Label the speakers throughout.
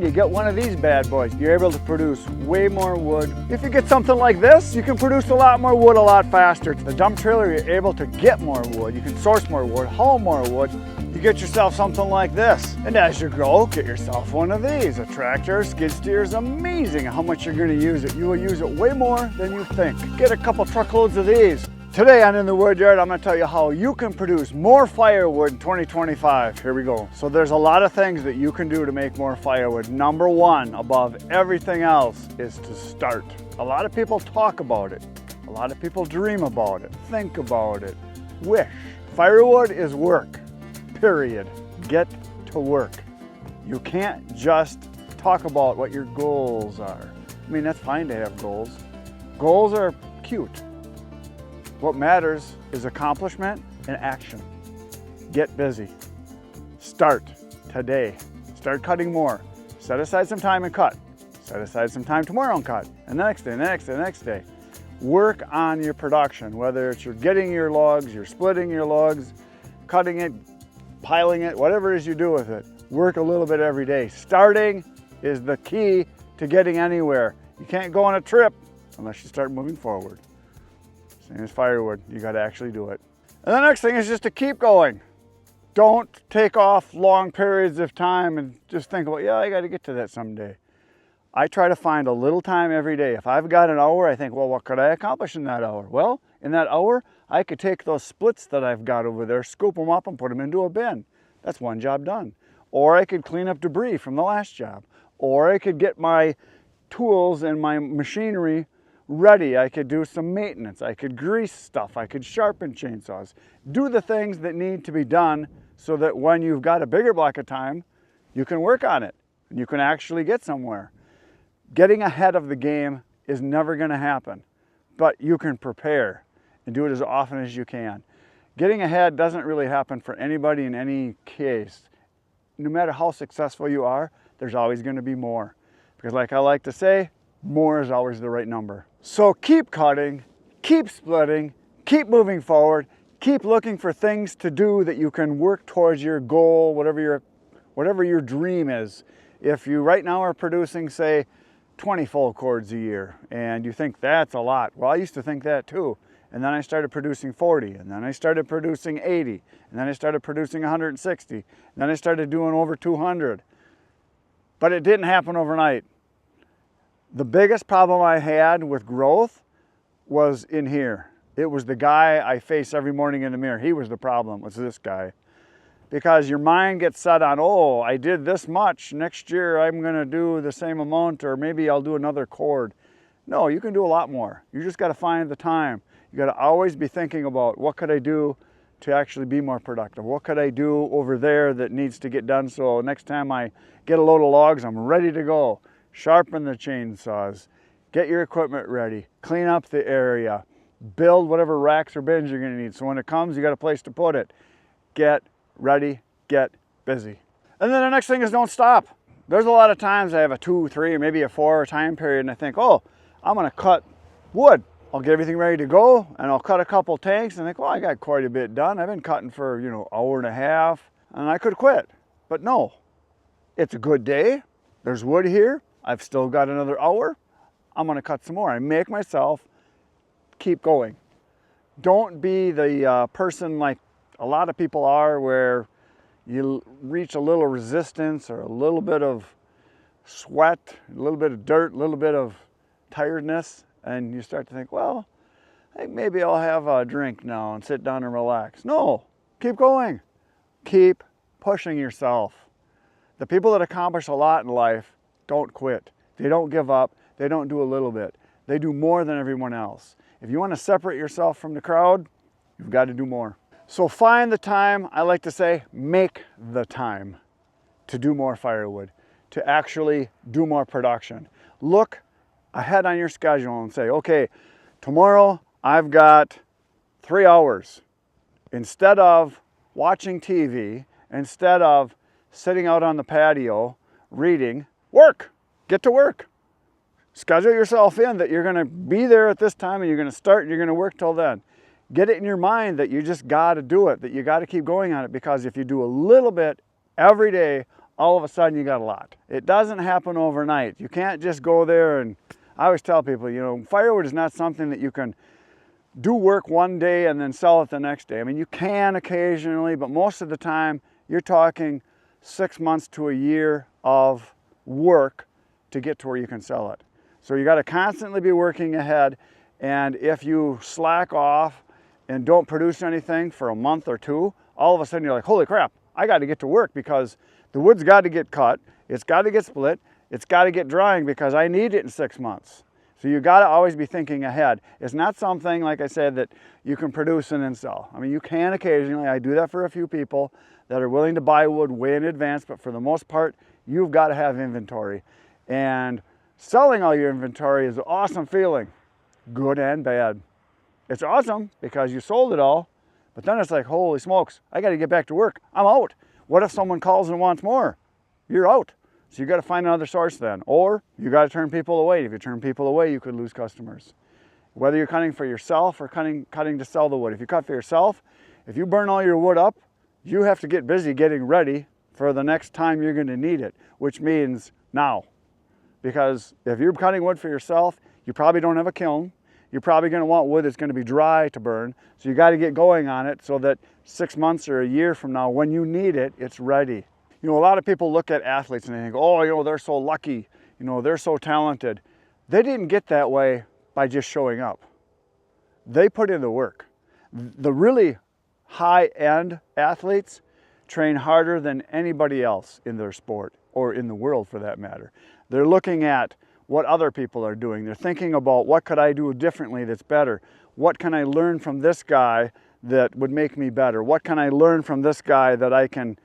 Speaker 1: You get one of these bad boys, you're able to produce way more wood. If you get something like this, you can produce a lot more wood a lot faster. The dump trailer, you're able to get more wood. You can source more wood, haul more wood. You get yourself something like this. And as you grow, get yourself one of these. A tractor, skid steer is amazing how much you're gonna use it. You will use it way more than you think. Get a couple truckloads of these. Today on In the Woodyard, I'm going to tell you how you can produce more firewood in 2025. Here we go. So there's a lot of things that you can do to make more firewood. Number one, above everything else, is to start. A lot of people talk about it. A lot of people dream about it, think about it, wish. Firewood is work, period. Get to work. You can't just talk about what your goals are. I mean, that's fine to have goals. Goals are cute. What matters is accomplishment and action. Get busy. Start today. Start cutting more. Set aside some time and cut. Set aside some time tomorrow and cut. And the next day, the next day, the next day. Work on your production, whether it's you're getting your logs, you're splitting your logs, cutting it, piling it, whatever it is you do with it. Work a little bit every day. Starting is the key to getting anywhere. You can't go on a trip unless you start moving forward. Same as firewood, you got to actually do it. And the next thing is just to keep going. Don't take off long periods of time and just think about, yeah, I got to get to that someday. I try to find a little time every day. If I've got an hour, I think, well, what could I accomplish in that hour? Well, in that hour, I could take those splits that I've got over there, scoop them up and put them into a bin. That's one job done. Or I could clean up debris from the last job. Or I could get my tools and my machinery ready. I could do some maintenance. I could grease stuff. I could sharpen chainsaws. Do the things that need to be done so that when you've got a bigger block of time, you can work on it and you can actually get somewhere. Getting ahead of the game is never going to happen, but you can prepare and do it as often as you can. Getting ahead doesn't really happen for anybody in any case. No matter how successful you are, there's always going to be more. Because like I like to say, more is always the right number. So keep cutting, keep splitting, keep moving forward, keep looking for things to do that you can work towards your goal, whatever your dream is. If you right now are producing, say, 20 full cords a year, and you think that's a lot. Well, I used to think that too. And then I started producing 40, and then I started producing 80, and then I started producing 160, and then I started doing over 200. But it didn't happen overnight. The biggest problem I had with growth was in here. It was the guy I face every morning in the mirror. He was the problem, was this guy. Because your mind gets set on, oh, I did this much. Next year I'm gonna do the same amount, or maybe I'll do another cord. No, you can do a lot more. You just gotta find the time. You gotta always be thinking about, what could I do to actually be more productive? What could I do over there that needs to get done so next time I get a load of logs, I'm ready to go. Sharpen the chainsaws, get your equipment ready, clean up the area, build whatever racks or bins you're gonna need. So when it comes, you got a place to put it. Get ready, get busy. And then the next thing is don't stop. There's a lot of times I have a 2, 3, maybe a 4 time period and I think, oh, I'm gonna cut wood. I'll get everything ready to go and I'll cut a couple tanks and think, well, I got quite a bit done. I've been cutting for, hour and a half and I could quit. But no, it's a good day. There's wood here. I've still got another hour. I'm gonna cut some more. I make myself keep going. Don't be the person like a lot of people are where you reach a little resistance or a little bit of sweat, a little bit of dirt, a little bit of tiredness, and you start to think, well, I think maybe I'll have a drink now and sit down and relax. No, keep going. Keep pushing yourself. The people that accomplish a lot in life don't quit. They don't give up. They don't do a little bit. They do more than everyone else. If you want to separate yourself from the crowd, you've got to do more. So find the time, I like to say, make the time to do more firewood, to actually do more production. Look ahead on your schedule and say, okay, tomorrow I've got 3 hours. Instead of watching TV, instead of sitting out on the patio, reading, work, get to work. Schedule yourself in that you're gonna be there at this time and you're gonna start and you're gonna work till then. Get it in your mind that you just gotta do it, that you gotta keep going on it, because if you do a little bit every day, all of a sudden you got a lot. It doesn't happen overnight. You can't just go there, and I always tell people, you know, firewood is not something that you can do work one day and then sell it the next day. I mean, you can occasionally, but most of the time you're talking 6 months to a year of work to get to where you can sell it. So you got to constantly be working ahead, and if you slack off and don't produce anything for a month or two, all of a sudden you're like, holy crap, I got to get to work because the wood's got to get cut, it's got to get split, it's got to get drying because I need it in 6 months. So you got to always be thinking ahead. It's not something, like I said, that you can produce and then sell. I mean, you can occasionally. I do that for a few people that are willing to buy wood way in advance, but for the most part, you've got to have inventory. And selling all your inventory is an awesome feeling, good and bad. It's awesome because you sold it all, but then it's like, holy smokes, I got to get back to work. I'm out. What if someone calls and wants more? You're out. So you got to find another source then, or you got to turn people away. If you turn people away, you could lose customers. Whether you're cutting for yourself or cutting to sell the wood. If you cut for yourself, if you burn all your wood up, you have to get busy getting ready for the next time you're going to need it, which means now. Because if you're cutting wood for yourself, you probably don't have a kiln. You're probably going to want wood that's going to be dry to burn. So you got to get going on it so that 6 months or a year from now, when you need it, it's ready. You know, a lot of people look at athletes and they think, oh, you know, they're so lucky. You know, they're so talented. They didn't get that way by just showing up. They put in the work. The really high-end athletes train harder than anybody else in their sport or in the world for that matter. They're looking at what other people are doing. They're thinking about what could I do differently that's better? What can I learn from this guy that would make me better? What can I learn from this guy that I can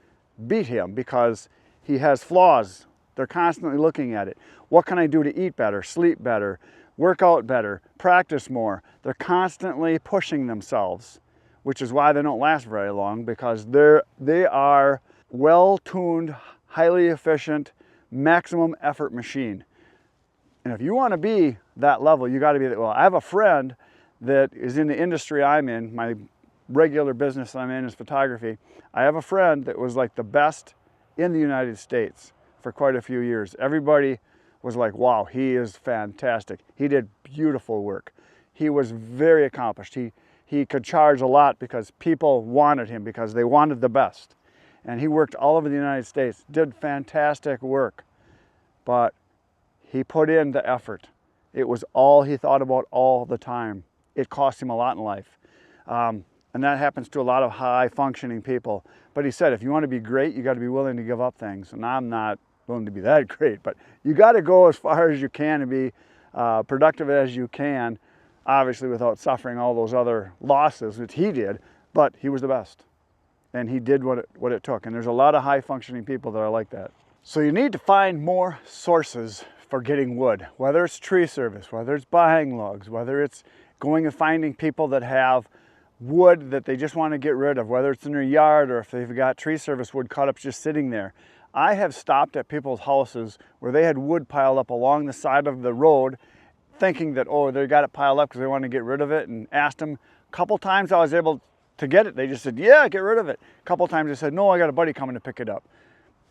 Speaker 1: beat him because he has flaws? They're constantly looking at it. What can I do to eat better, sleep better, work out better, practice more? They're constantly pushing themselves, which is why they don't last very long, because they are well-tuned, highly efficient, maximum effort machine. And if you want to be that level, you got to be that. Well, I have a friend that is in the industry I'm in. My regular business I'm in is photography. I have a friend that was like the best in the United States for quite a few years. Everybody was like, wow, he is fantastic. He did beautiful work. He was very accomplished. He could charge a lot because people wanted him, because they wanted the best. And he worked all over the United States, did fantastic work. But he put in the effort. It was all he thought about all the time. It cost him a lot in life. And that happens to a lot of high functioning people. But he said, if you want to be great, you got to be willing to give up things. And I'm not willing to be that great, but you got to go as far as you can and be productive as you can, obviously without suffering all those other losses, which he did, but he was the best. And he did what it took. And there's a lot of high functioning people that are like that. So you need to find more sources for getting wood, whether it's tree service, whether it's buying logs, whether it's going and finding people that have wood that they just want to get rid of, whether it's in their yard or if they've got tree service wood cut up just sitting there. I have stopped at people's houses where they had wood piled up along the side of the road thinking that, oh, they got it piled up because they want to get rid of it, and asked them. A couple times I was able to get it. They just said, yeah, get rid of it. A couple times they said, no, I got a buddy coming to pick it up.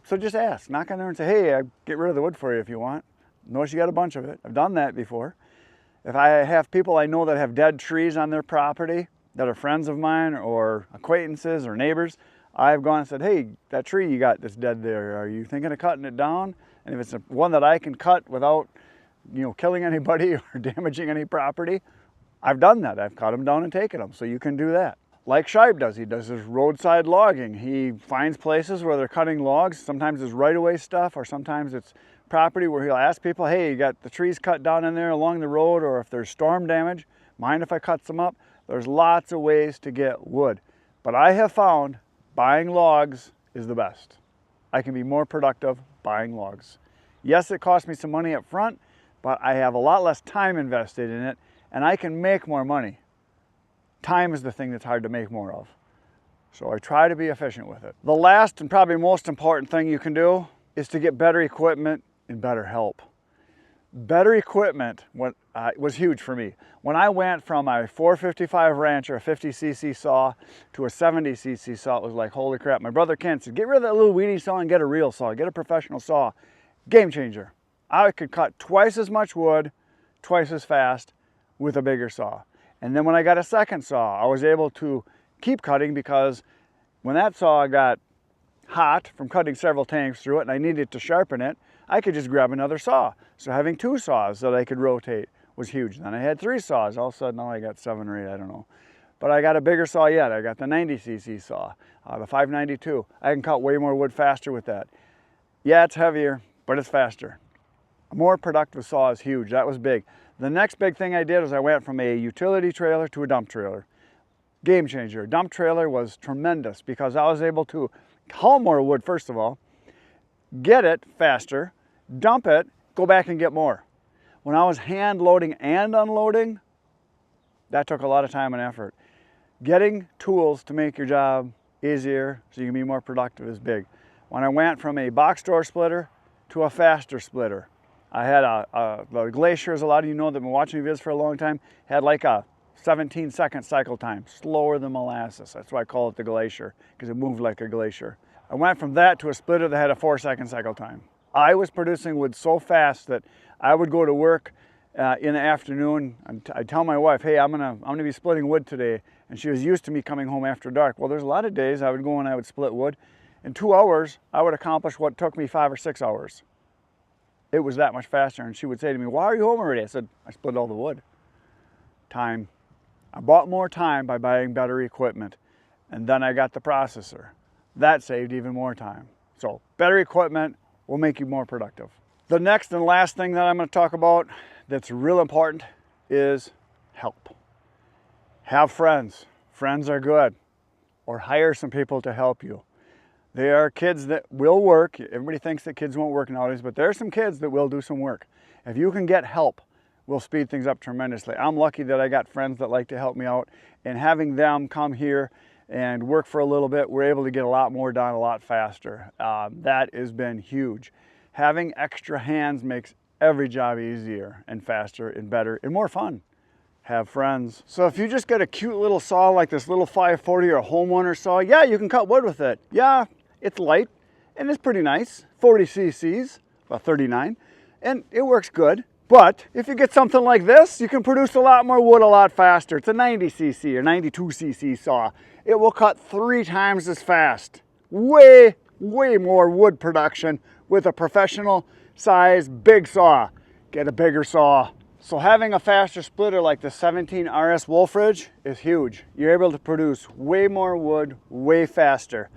Speaker 1: So just ask, knock on there and say, hey, I'll get rid of the wood for you if you want. Notice you got a bunch of it. I've done that before. If I have people I know that have dead trees on their property that are friends of mine or acquaintances or neighbors, I've gone and said, hey, that tree you got that's dead there, are you thinking of cutting it down? And if it's one that I can cut without, you know, killing anybody or damaging any property, I've done that. I've cut them down and taken them. So you can do that. Like Scheib does. He does his roadside logging. He finds places where they're cutting logs. Sometimes it's right-of-way stuff, or sometimes it's property where he'll ask people, hey, you got the trees cut down in there along the road, or if there's storm damage, mind if I cut some up? There's lots of ways to get wood. But I have found buying logs is the best. I can be more productive buying logs. Yes, it costs me some money up front, but I have a lot less time invested in it, and I can make more money. Time is the thing that's hard to make more of. So I try to be efficient with it. The last and probably most important thing you can do is to get better equipment and better help. Better equipment was huge for me. When I went from a 455 wrench or a 50cc saw to a 70cc saw, it was like, holy crap. My brother Kent said, get rid of that little weedy saw and get a real saw, get a professional saw. Game changer. I could cut twice as much wood, twice as fast with a bigger saw. And then when I got a second saw, I was able to keep cutting because when that saw got hot from cutting several tanks through it and I needed to sharpen it, I could just grab another saw. So having 2 saws that I could rotate was huge. Then I had 3 saws. All of a sudden, now I got 7 or 8, I don't know. But I got a bigger saw yet. I got the 90cc saw, the 592. I can cut way more wood faster with that. Yeah, it's heavier, but it's faster. A more productive saw is huge. That was big. The next big thing I did was I went from a utility trailer to a dump trailer. Game changer. Dump trailer was tremendous because I was able to haul more wood, first of all, get it faster, dump it, go back and get more. When I was hand loading and unloading, that took a lot of time and effort. Getting tools to make your job easier so you can be more productive is big. When I went from a box door splitter to a faster splitter, I had the Glacier, as a lot of you know that have been watching videos for a long time, had like a 17-second cycle time, slower than molasses. That's why I call it the Glacier, because it moved like a glacier. I went from that to a splitter that had a 4-second cycle time. I was producing wood so fast that I would go to work in the afternoon and I'd tell my wife, hey, I'm gonna be splitting wood today. And she was used to me coming home after dark. Well, there's a lot of days I would go and I would split wood. In 2 hours, I would accomplish what took me 5 or 6 hours. It was that much faster. And she would say to me, why are you home already? I said, I split all the wood. Time. I bought more time by buying better equipment. And then I got the processor. That saved even more time. So better equipment will make you more productive. The next and last thing that I'm going to talk about that's real important is help. Have friends. Friends are good. Or hire some people to help you. There are kids that will work. Everybody thinks that kids won't work nowadays, but there are some kids that will do some work. If you can get help, we'll speed things up tremendously. I'm lucky that I got friends that like to help me out, and having them come here and work for a little bit, we're able to get a lot more done a lot faster. That has been huge. Having extra hands makes every job easier and faster and better and more fun. Have friends. So if you just got a cute little saw like this little 540 or a homeowner saw, yeah, you can cut wood with it. Yeah, it's light and it's pretty nice. 40 cc's, about 39, and it works good. But if you get something like this, you can produce a lot more wood a lot faster. It's a 90cc or 92cc saw. It will cut 3 times as fast. Way more wood production with a professional size big saw. Get a bigger saw. So having a faster splitter like the 17 RS Wolfridge is huge. You're able to produce way more wood way faster.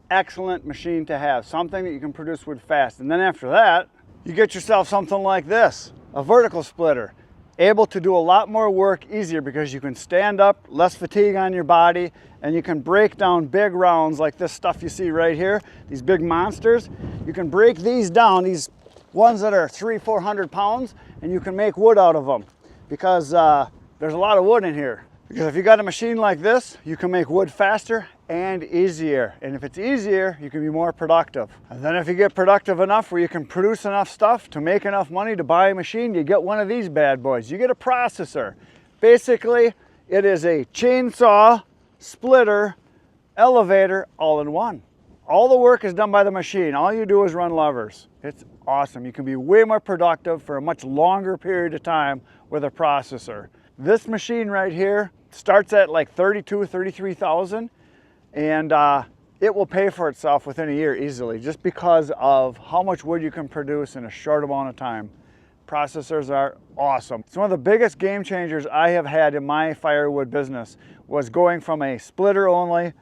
Speaker 1: Excellent machine to have. Something that you can produce wood fast. And then after that, you get yourself something like this, a vertical splitter. Able to do a lot more work easier because you can stand up, less fatigue on your body, and you can break down big rounds like this stuff you see right here, these big monsters. You can break these down, these ones that are 300-400 pounds, and you can make wood out of them because there's a lot of wood in here. Because if you got a machine like this, you can make wood faster and easier. And if it's easier, you can be more productive. And then if you get productive enough where you can produce enough stuff to make enough money to buy a machine, you get one of these bad boys. You get a processor. Basically, it is a chainsaw, splitter, elevator, all in one. All the work is done by the machine. All you do is run levers. It's awesome. You can be way more productive for a much longer period of time with a processor. This machine right here starts at like 32, 33,000, and it will pay for itself within a year easily just because of how much wood you can produce in a short amount of time. Processors are awesome. It's one of the biggest game changers I have had in my firewood business was going from a splitter only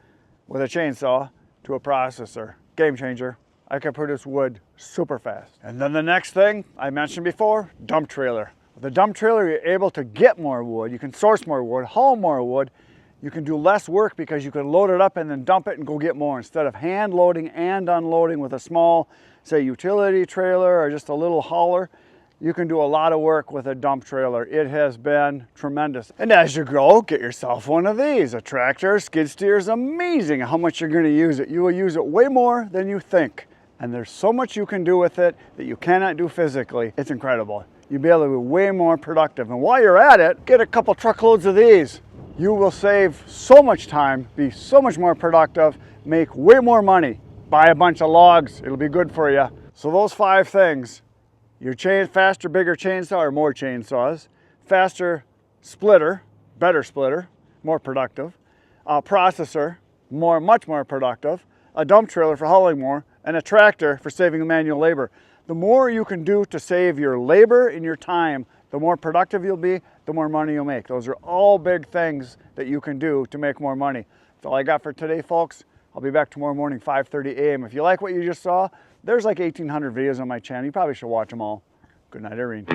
Speaker 1: with a chainsaw to a processor. Game changer. I can produce wood super fast. And then the next thing I mentioned before, dump trailer. With a dump trailer, you're able to get more wood. You can source more wood, haul more wood. You can do less work because you can load it up and then dump it and go get more instead of hand loading and unloading with a small, say, utility trailer or just a little hauler. You can do a lot of work with a dump trailer. It has been tremendous. And as you grow, get yourself one of these. A tractor, skid steer is amazing how much you're going to use it. You will use it way more than you think. And there's so much you can do with it that you cannot do physically. It's incredible. You'll be able to be way more productive. And while you're at it, get a couple truckloads of these. You will save so much time, be so much more productive, make way more money. Buy a bunch of logs, it'll be good for you. So those 5 things, your faster, bigger chainsaw or more chainsaws, faster splitter, better splitter, more productive, processor, much more productive, a dump trailer for hauling more, and a tractor for saving manual labor. The more you can do to save your labor and your time, the more productive you'll be, the more money you'll make. Those are all big things that you can do to make more money. That's all I got for today, folks. I'll be back tomorrow morning, 5:30 a.m. If you like what you just saw, there's like 1,800 videos on my channel. You probably should watch them all. Good night, Irene.